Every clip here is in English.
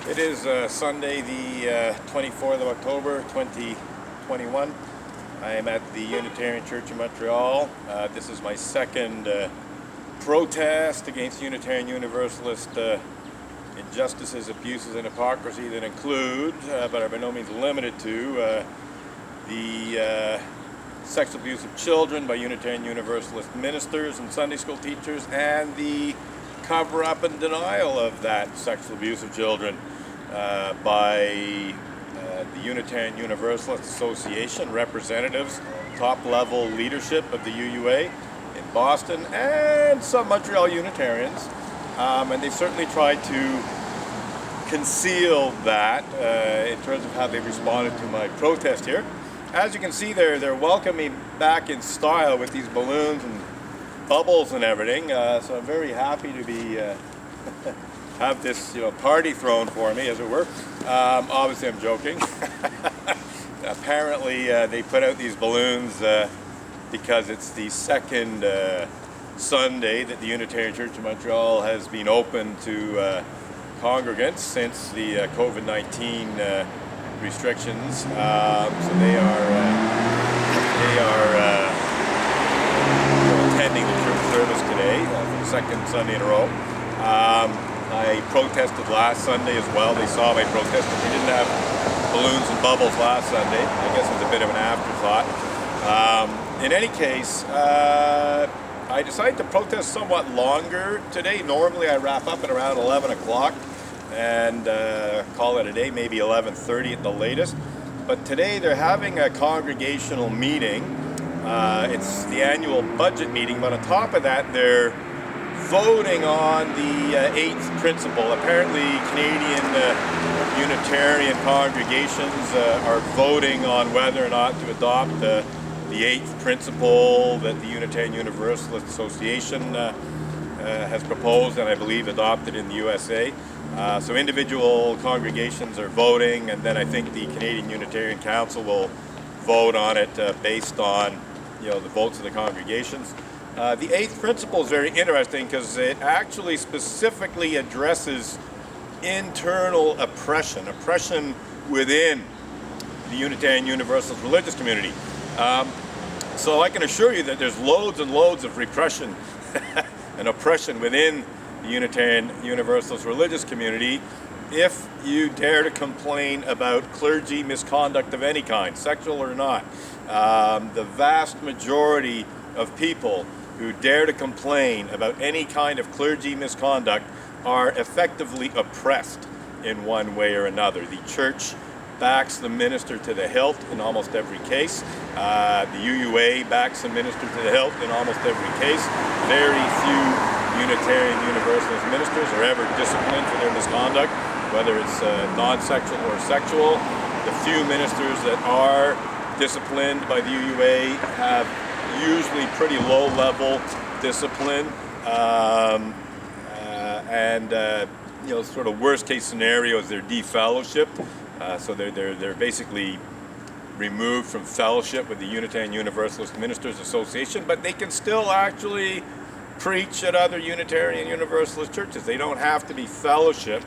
It is Sunday the 24th of October 2021. I am at the Unitarian Church in Montreal. This is my second protest against Unitarian Universalist injustices, abuses, and hypocrisy that include, but are by no means limited to, the sexual abuse of children by Unitarian Universalist ministers and Sunday school teachers, and the cover-up and denial of that sexual abuse of children by the Unitarian Universalist Association representatives, top-level leadership of the UUA in Boston, and some Montreal Unitarians. And they've certainly tried to conceal that in terms of how they've responded to my protest here. As you can see, they're welcoming me back in style with these balloons and bubbles and everything. So I'm very happy to be have this party thrown for me, as it were. Obviously, I'm joking. Apparently, they put out these balloons because it's the second Sunday that the Unitarian Church of Montreal has been open to congregants since the COVID-19 restrictions. So they are attending the church service today for the second Sunday in a row. I protested last Sunday as well. They saw my protest, but they didn't have balloons and bubbles last Sunday. I guess it was a bit of an afterthought. In any case, I decided to protest somewhat longer today. Normally I wrap up at around 11 o'clock and call it a day, maybe 11:30 at the latest. But today they're having a congregational meeting. It's the annual budget meeting, but on top of that they're voting on the 8th principle. Apparently Canadian Unitarian congregations are voting on whether or not to adopt the 8th principle that the Unitarian Universalist Association has proposed and I believe adopted in the USA. So individual congregations are voting, and then I think the Canadian Unitarian Council will vote on it based on the votes of the congregations. The 8th principle is very interesting because it actually specifically addresses internal oppression within the Unitarian Universalist religious community. So I can assure you that there's loads and loads of repression and oppression within the Unitarian Universalist religious community if you dare to complain about clergy misconduct of any kind, sexual or not. The vast majority of people who dare to complain about any kind of clergy misconduct are effectively oppressed in one way or another. The church backs the minister to the hilt in almost every case. The UUA backs the minister to the hilt in almost every case. Very few Unitarian Universalist ministers are ever disciplined for their misconduct, whether it's non-sexual or sexual. The few ministers that are disciplined by the UUA have usually pretty low-level discipline, and sort of worst-case scenarios, they're defellowshipped. So they're basically removed from fellowship with the Unitarian Universalist Ministers Association, but they can still actually preach at other Unitarian Universalist churches. They don't have to be fellowship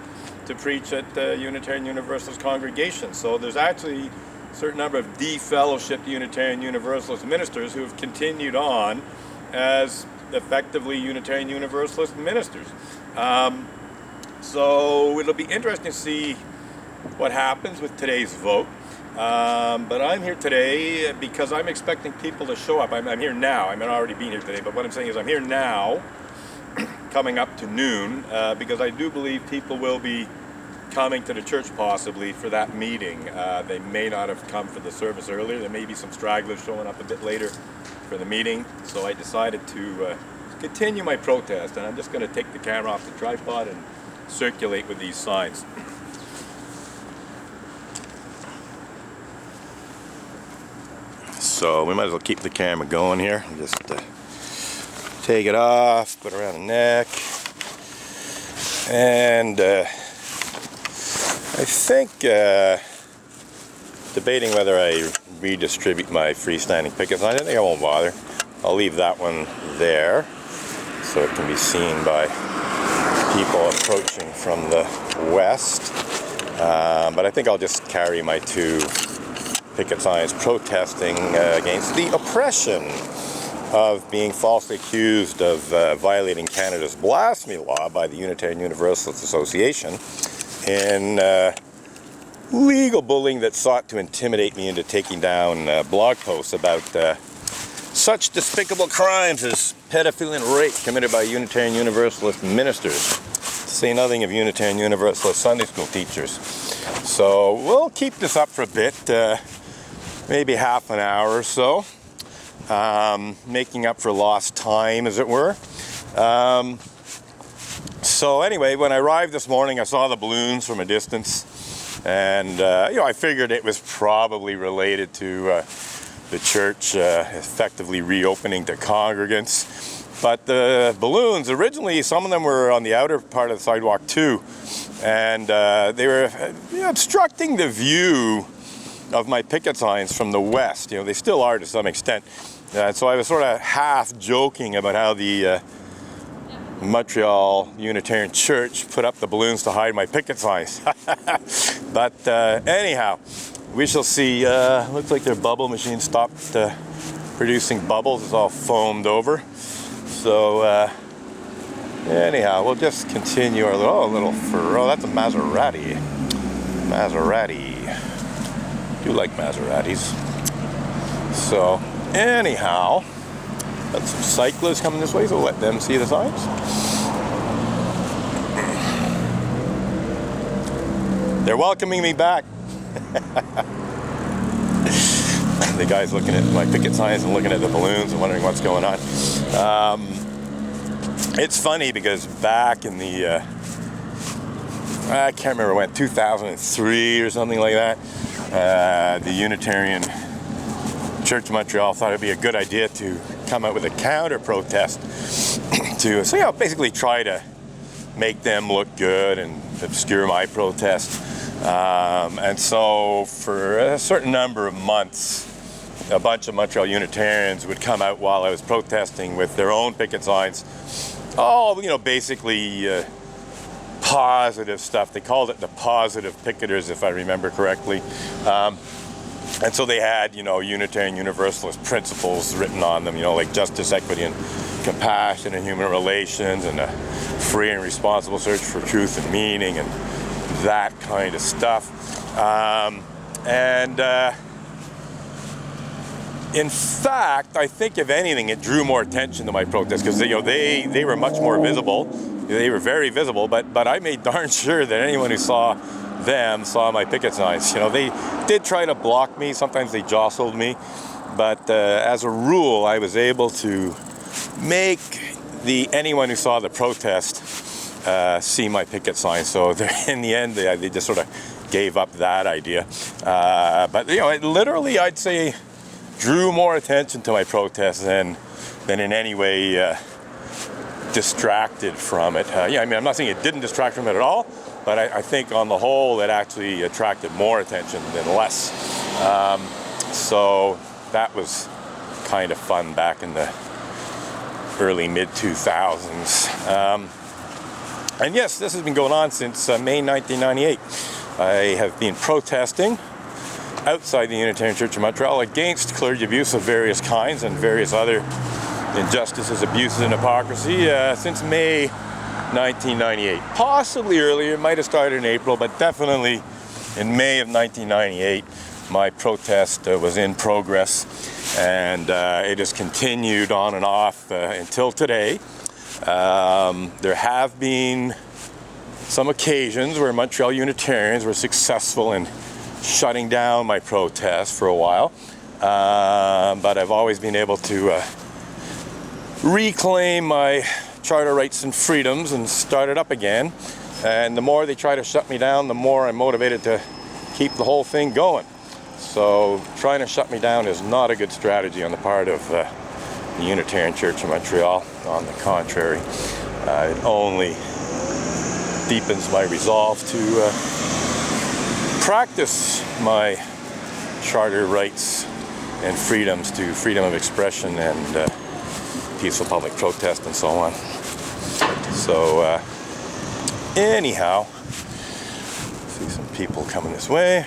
to preach at Unitarian Universalist congregations. So there's actually a certain number of defellowshipped Unitarian Universalist ministers who have continued on as effectively Unitarian Universalist ministers. So it'll be interesting to see what happens with today's vote. But I'm here today because I'm expecting people to show up. I'm here now. I mean, I've already been here today, but what I'm saying is I'm here now, coming up to noon, because I do believe people will be coming to the church possibly for that meeting. They may not have come for the service earlier. There may be some stragglers showing up a bit later for the meeting. So I decided to continue my protest, and I'm just going to take the camera off the tripod and circulate with these signs. So we might as well keep the camera going here. Just take it off, put it around the neck, and I think debating whether I redistribute my freestanding picket sign. I think I won't bother. I'll leave that one there so it can be seen by people approaching from the west. But I think I'll just carry my 2 picket signs protesting against the oppression of being falsely accused of violating Canada's blasphemy law by the Unitarian Universalist Association in legal bullying that sought to intimidate me into taking down blog posts about such despicable crimes as pedophilia and rape committed by Unitarian Universalist ministers, to say nothing of Unitarian Universalist Sunday school teachers. So we'll keep this up for a bit, maybe half an hour or so, making up for lost time, as it were. So anyway, when I arrived this morning, I saw the balloons from a distance, and I figured it was probably related to the church effectively reopening to congregants. But the balloons, originally, some of them were on the outer part of the sidewalk too, and they were obstructing the view of my picket signs from the west. They still are to some extent. So I was sort of half joking about how the Montreal Unitarian Church put up the balloons to hide my picket signs. But anyhow, we shall see. Looks like their bubble machine stopped producing bubbles. It's all foamed over. So anyhow, we'll just continue our little Ferrari. That's a Maserati. Do like Maseratis. So anyhow, got some cyclists coming this way, so let them see the signs. They're welcoming me back. The guy's looking at my picket signs and looking at the balloons and wondering what's going on. It's funny because back in the I can't remember when, 2003 or something like that, the Unitarian Church of Montreal thought it'd be a good idea to come out with a counter protest to, so basically try to make them look good and obscure my protest. And so for a certain number of months, a bunch of Montreal Unitarians would come out while I was protesting with their own picket signs. All, basically positive stuff. They called it the positive picketers, if I remember correctly. And so they had, Unitarian Universalist principles written on them, like justice, equity, and compassion, and human relations, and a free and responsible search for truth and meaning, and that kind of stuff. In fact, I think if anything, it drew more attention to my protest because they were much more visible. They were very visible, but I made darn sure that anyone who saw them saw my picket signs. They did try to block me. Sometimes they jostled me, but as a rule, I was able to make anyone who saw the protest see my picket signs. So in the end, they just sort of gave up that idea. But it literally, I'd say, drew more attention to my protest than in any way distracted from it. I'm not saying it didn't distract from it at all, but I think on the whole it actually attracted more attention than less. So that was kind of fun back in the early mid-2000s. And yes, this has been going on since May 1998. I have been protesting outside the Unitarian Church of Montreal against clergy abuse of various kinds and various other injustices, abuses, and hypocrisy since May 1998. Possibly earlier, it might have started in April, but definitely in May of 1998, my protest was in progress, and it has continued on and off until today. There have been some occasions where Montreal Unitarians were successful in shutting down my protest for a while, but I've always been able to reclaim my charter rights and freedoms and start it up again. And the more they try to shut me down, the more I'm motivated to keep the whole thing going. So trying to shut me down is not a good strategy on the part of the Unitarian Church of Montreal. On the contrary, it only deepens my resolve to practice my charter rights and freedoms, to freedom of expression and peaceful public protest and so on. So anyhow, See some people coming this way.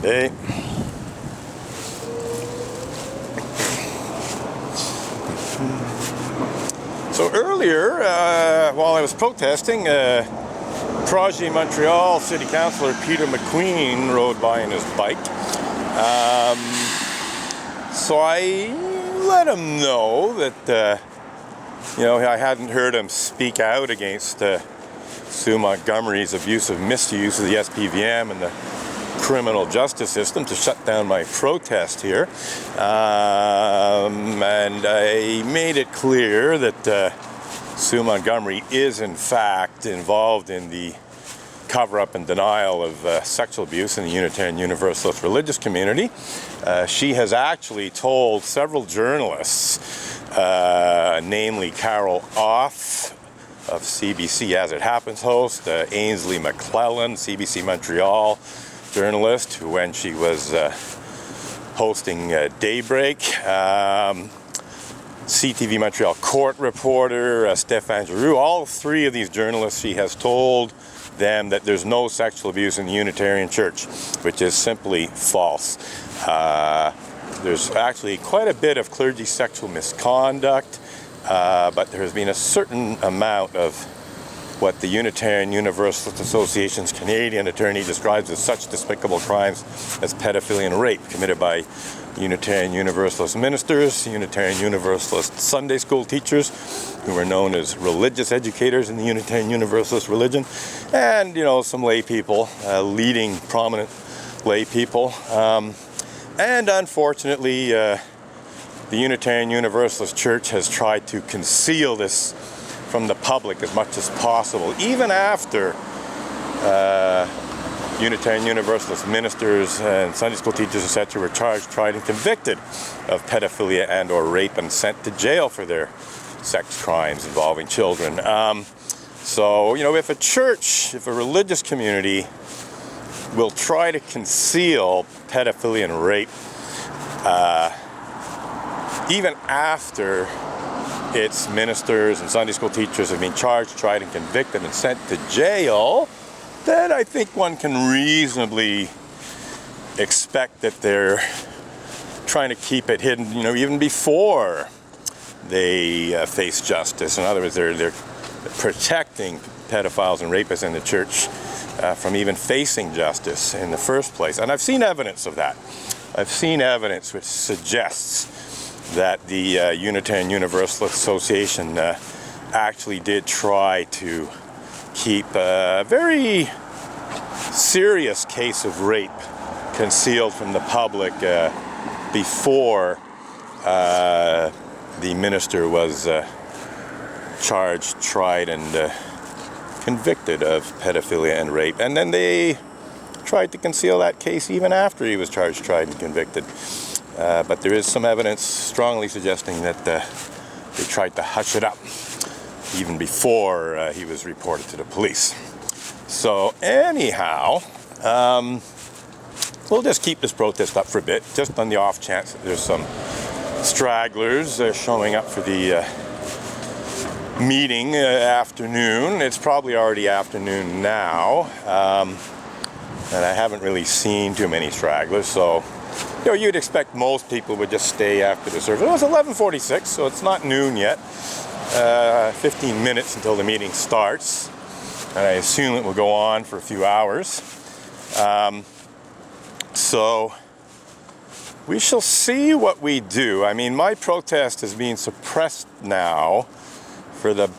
Hey. So earlier, while I was protesting, Projet Montreal City Councillor Peter McQueen rode by on his bike. So I let him know that, I hadn't heard him speak out against Sue Montgomery's abusive misuse of the SPVM and the criminal justice system to shut down my protest here. And I made it clear that Sue Montgomery is in fact involved in the cover-up and denial of sexual abuse in the Unitarian Universalist religious community. She has actually told several journalists, namely Carol Off of CBC As It Happens host, Ainsley McClellan, CBC Montreal journalist, who when she was hosting Daybreak, CTV Montreal court reporter, Stéphane Giroux, all three of these journalists, she has told them that there's no sexual abuse in the Unitarian Church, which is simply false. There's actually quite a bit of clergy sexual misconduct, but there has been a certain amount of what the Unitarian Universalist Association's Canadian attorney describes as such despicable crimes as pedophilia and rape committed by Unitarian Universalist ministers, Unitarian Universalist Sunday school teachers, who are known as religious educators in the Unitarian Universalist religion, and, some lay people, leading prominent lay people. And unfortunately, the Unitarian Universalist Church has tried to conceal this from the public as much as possible, even after Unitarian Universalist ministers and Sunday school teachers, etc., were charged, tried, and convicted of pedophilia and or rape and sent to jail for their sex crimes involving children. So, if a church, if a religious community will try to conceal pedophilia and rape, even after its ministers and Sunday school teachers have been charged, tried, and convicted and sent to jail, then I think one can reasonably expect that they're trying to keep it hidden, even before they face justice. In other words, they're protecting pedophiles and rapists in the church from even facing justice in the first place. And I've seen evidence of that. I've seen evidence which suggests that the Unitarian Universalist Association actually did try to keep a very serious case of rape concealed from the public before the minister was charged, tried, and convicted of pedophilia and rape. And then they tried to conceal that case even after he was charged, tried, and convicted. But there is some evidence strongly suggesting that they tried to hush it up even before he was reported to the police. So anyhow, we'll just keep this protest up for a bit, just on the off chance that there's some stragglers showing up for the meeting afternoon. It's probably already afternoon now, and I haven't really seen too many stragglers, so you'd expect most people would just stay after the service. Well, it's 11:46, so it's not noon yet. 15 minutes until the meeting starts, and I assume it will go on for a few hours. So we shall see what we do. I mean, my protest is being suppressed now for the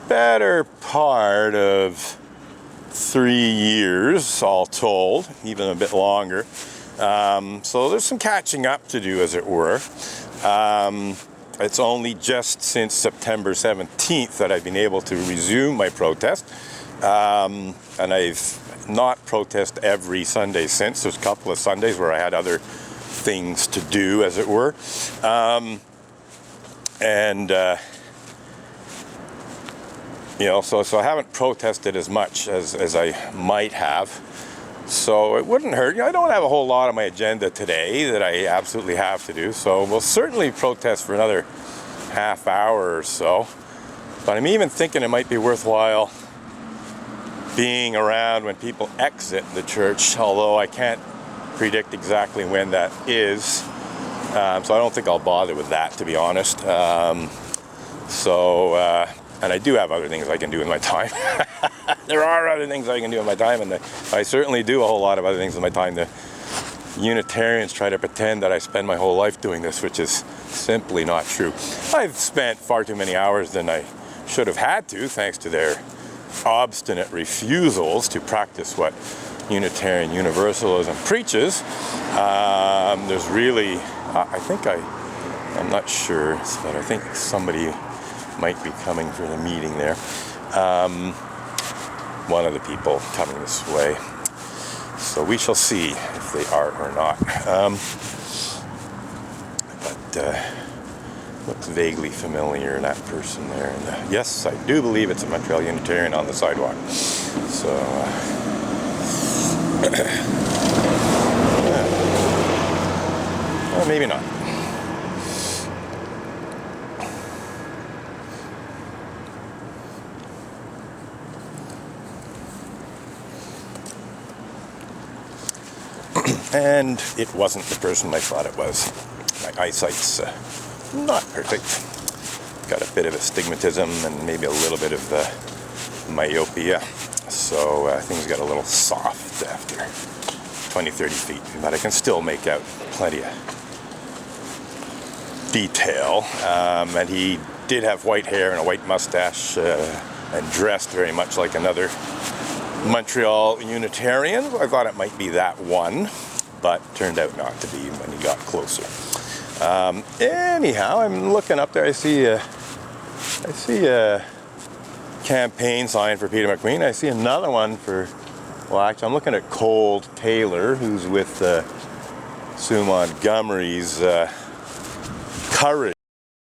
better part of 3 years, all told, even a bit longer. So there's some catching up to do, as it were. It's only just since September 17th that I've been able to resume my protest. And I've not protested every Sunday since. There's a couple of Sundays where I had other things to do, as it were. So I haven't protested as much as I might have. So it wouldn't hurt. I don't have a whole lot on my agenda today that I absolutely have to do. So we'll certainly protest for another half hour or so. But I'm even thinking it might be worthwhile being around when people exit the church, although I can't predict exactly when that is. So I don't think I'll bother with that, to be honest. And I do have other things I can do in my time. There are other things I can do in my time, and I certainly do a whole lot of other things in my time. The Unitarians try to pretend that I spend my whole life doing this, which is simply not true. I've spent far too many hours than I should have had to, thanks to their obstinate refusals to practice what Unitarian Universalism preaches. There's really, I'm not sure, but I think somebody might be coming for the meeting there. One of the people coming this way. So we shall see if they are or not. Looks vaguely familiar, that person there. And, yes, I do believe it's a Montreal Unitarian on the sidewalk. So, well, maybe not. And it wasn't the person I thought it was. My eyesight's not perfect. Got a bit of astigmatism and maybe a little bit of myopia. So things got a little soft after 20, 30 feet. But I can still make out plenty of detail. And he did have white hair and a white mustache and dressed very much like another Montreal Unitarian. I thought it might be that one, but turned out not to be when he got closer. Anyhow, I'm looking up there. I see a campaign sign for Peter McQueen. I see another one for, well, actually, I'm looking at Cole Taylor, who's with Sue Montgomery's Courage